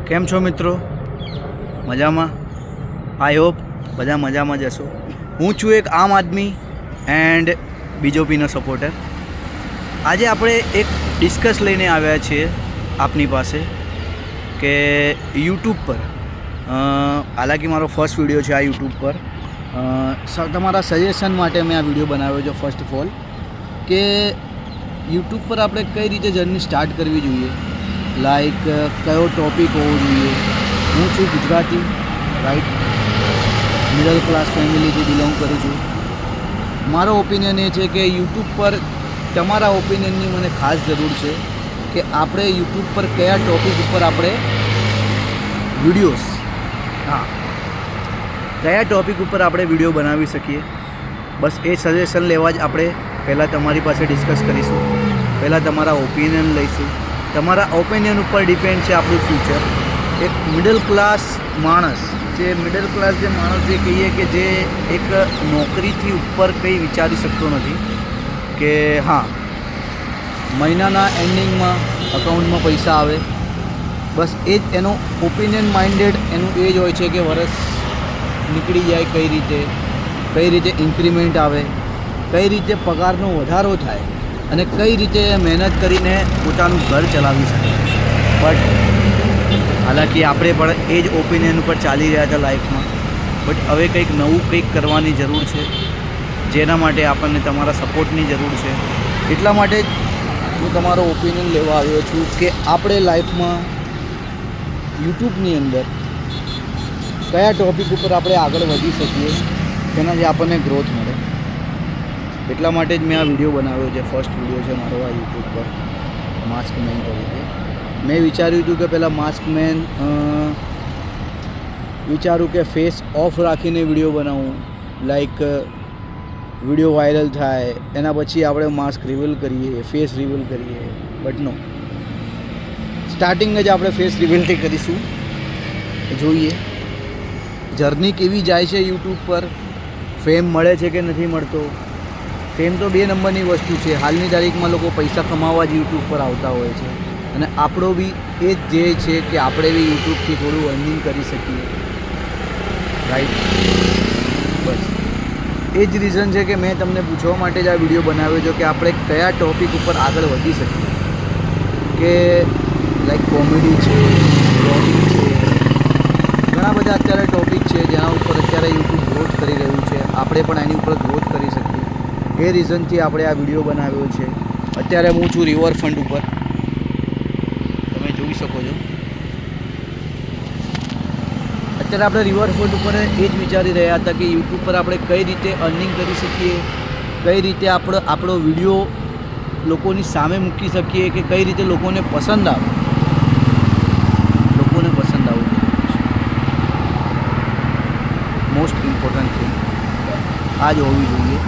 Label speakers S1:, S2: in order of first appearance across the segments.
S1: કેમ છો મિત્રો? મજામાં? આઈ હોપ બધા મજામાં જ હશો. હું છું એક આમ આદમી એન્ડ બીજેપીનો સપોર્ટર. આજે આપણે એક ડિસ્કસ લઈને આવ્યા છીએ આપની પાસે કે યુટ્યુબ પર હાલાકી મારો ફર્સ્ટ વિડીયો છે આ યુટ્યુબ પર. તમારા સજેશન માટે મેં આ વિડીયો બનાવ્યો છે. ફર્સ્ટ ઓફ ઓલ કે યુટ્યુબ પર આપણે કઈ રીતે જર્ની સ્ટાર્ટ કરવી જોઈએ, લાઈક કયો ટૉપિક હોવો જોઈએ. હું છું ગુજરાતી, રાઈટ, મિડલ ક્લાસ ફેમિલીથી બિલોંગ કરું છું. મારો ઓપિનિયન એ છે કે યુટ્યુબ પર તમારા ઓપિનિયનની મને ખાસ જરૂર છે કે આપણે યુટ્યુબ પર કયા ટૉપિક ઉપર આપણે વિડીયોઝ કયા ટૉપિક ઉપર આપણે વિડીયો બનાવી શકીએ. બસ એ સજેશન લેવા જ આપણે પહેલાં તમારી પાસે ડિસ્કસ કરીશું. પહેલાં તમારા ઓપિનિયન લઈશું. તમારા ઓપિનિયન ઉપર ડિપેન્ડ છે આપણું ફ્યુચર. એક મિડલ ક્લાસ માણસ જે કહીએ કે જે એક નોકરીથી ઉપર કંઈ વિચારી શકતો નથી કે હા મહિનાના એન્ડિંગમાં અકાઉન્ટમાં પૈસા આવે, બસ એ જ એનો ઓપિનિયન માઇન્ડેડ એનું એ જ હોય છે કે વરસ નીકળી જાય કઈ રીતે ઇન્ક્રીમેન્ટ આવે, કઈ રીતે પગારનો વધારો થાય અને કઈ રીતે મહેનત કરીને પોતાનું ઘર ચલાવી શકે. બટ હાલાકી આપણે પણ એ જ ઓપિનિયન ઉપર ચાલી રહ્યા હતા લાઈફમાં. બટ હવે કંઈક નવું કરવાની જરૂર છે, જેના માટે આપણને તમારા સપોર્ટની જરૂર છે. એટલા માટે જ હું તમારો ઓપિનિયન લેવા આવ્યો છું કે આપણે લાઈફમાં યુટ્યુબની અંદર કયા ટૉપિક ઉપર આપણે આગળ વધી શકીએ, તેનાથી આપણને ગ્રોથ મળે. એટલા માટે જ મેં આ વિડીયો બનાવ્યો છે. ફર્સ્ટ વિડીયો છે મારો આ યુટ્યુબ પર માસ્ક મેન તરીકે. મેં વિચાર્યું હતું કે પહેલાં માસ્ક મેન વિચારું કે ફેસ ઓફ રાખીને વિડીયો બનાવું, લાઈક વિડીયો વાયરલ થાય એના પછી આપણે માસ્ક રિવીલ કરીએ, ફેસ રિવીલ કરીએ. બટ નો, સ્ટાર્ટિંગ જ આપણે ફેસ રિવીલથી કરીશું. જોઈએ જર્ની કેવી જાય છે યુટ્યુબ પર, ફેમ મળે છે કે નથી મળતો. ફેમ તો 2 નંબરની વસ્તુ છે. હાલની તારીખમાં લોકો પૈસા કમાવા જ યુટ્યુબ પર આવતા હોય છે અને આપણો બી એ જ ધ્યેય છે કે આપણે બી યુટ્યુબથી થોડું અર્નિંગ કરી શકીએ, રાઈટ. બસ એ જ રીઝન છે કે મેં તમને પૂછવા માટે જ આ વિડીયો બનાવ્યો છે કે આપણે કયા ટૉપિક ઉપર આગળ વધી શકીએ. કે લાઈક કોમેડી છે, બ્લોગિંગ છે, ઘણા બધા અત્યારે ટૉપિક છે જેના ઉપર અત્યારે યુટ્યુબ ગ્રોથ કરી રહ્યું છે. આપણે પણ એની ઉપર ગ્રોથ કરી શકીએ. એ રીઝનથી આપણે આ વિડીયો બનાવ્યો છે. અત્યારે હું છું રિવરફ્રન્ટ ઉપર, તમે જોઈ શકો છો. અત્યારે આપણે રિવરફ્રન્ટ ઉપર એ જ વિચારી રહ્યા હતા કે યુટ્યુબ પર આપણે કઈ રીતે અર્નિંગ કરી શકીએ, કઈ રીતે આપણો વિડીયો લોકોની સામે મૂકી શકીએ, કે કઈ રીતે લોકોને પસંદ આવે. લોકોને પસંદ આવવું મોસ્ટ ઇમ્પોર્ટન્ટ થિંગ આ જ હોવી જોઈએ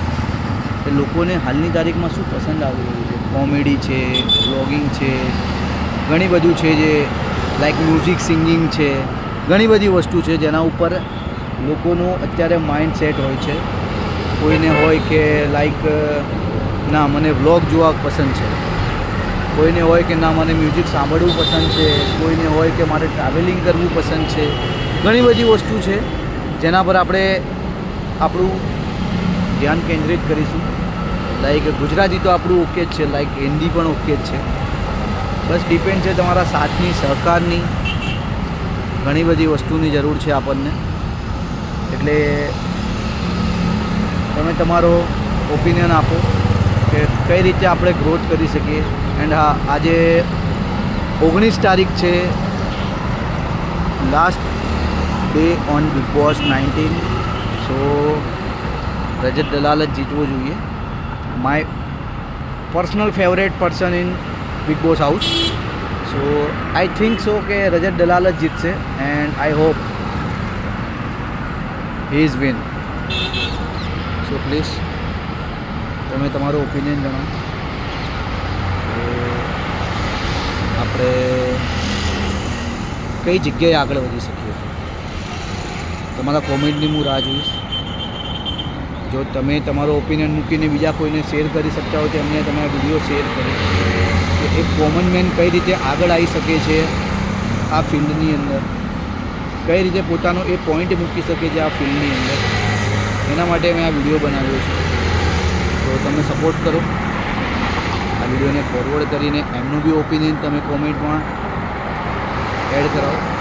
S1: કે લોકોને હાલની તારીખમાં શું પસંદ આવી રહ્યું છે. કોમેડી છે, વ્લોગિંગ છે, ઘણી બધું છે, જે લાઈક મ્યુઝિક સિંગિંગ છે, ઘણી બધી વસ્તુ છે જેના ઉપર લોકોનું અત્યારે માઇન્ડ સેટ હોય છે. કોઈને હોય કે લાઈક ના મને વ્લોગ જોવા પસંદ છે, કોઈને હોય કે ના મને મ્યુઝિક સાંભળવું પસંદ છે, કોઈને હોય કે મારે ટ્રાવેલિંગ કરવું પસંદ છે. ઘણી બધી વસ્તુ છે જેના પર આપણે આપણું ધ્યાન કેન્દ્રિત કરીશું. લાઈક ગુજરાતી તો આપણું ઓકે જ છે, લાઈક હિન્દી પણ ઓકે જ છે. બસ ડિપેન્ડ છે તમારા સાથની, સહકારની. ઘણી બધી વસ્તુની જરૂર છે આપણને. એટલે તમે તમારો ઓપિનિયન આપો કે કઈ રીતે આપણે ગ્રોથ કરી શકીએ. એન્ડ હા, આજે 19 તારીખ છે, last day on big boss 19. સો રજત દલાલ જ જીતવો જોઈએ. My personal favourite person in big boss house. So I think so કે રજત દલાલ જ જીતશે and I hope he is win. So please તમે તમારો ઓપિનિયન જણાવો કે આપણે કઈ જગ્યાએ આગળ વધી શકીએ. તમારા કોમેન્ટની હું રાહ જોઈશ. જો તમે તમારો ઓપિનિયન મૂકીને બીજા કોઈને શેર કરી શકતા હો તો એમને તમે આ વિડીયો શેર કરો કે એક કોમન મેન કઈ રીતે આગળ આવી શકે છે આ ફિલ્ડની અંદર, કઈ રીતે પોતાનો એ પોઈન્ટ મૂકી શકે છે આ ફિલ્ડની અંદર, એના માટે મેં આ વિડીયો બનાવ્યો છે. તો તમે સપોર્ટ કરો, આ વિડીયોને ફોરવર્ડ કરીને એમનું બી ઓપિનિયન તમે કોમેન્ટમાં એડ કરાવો.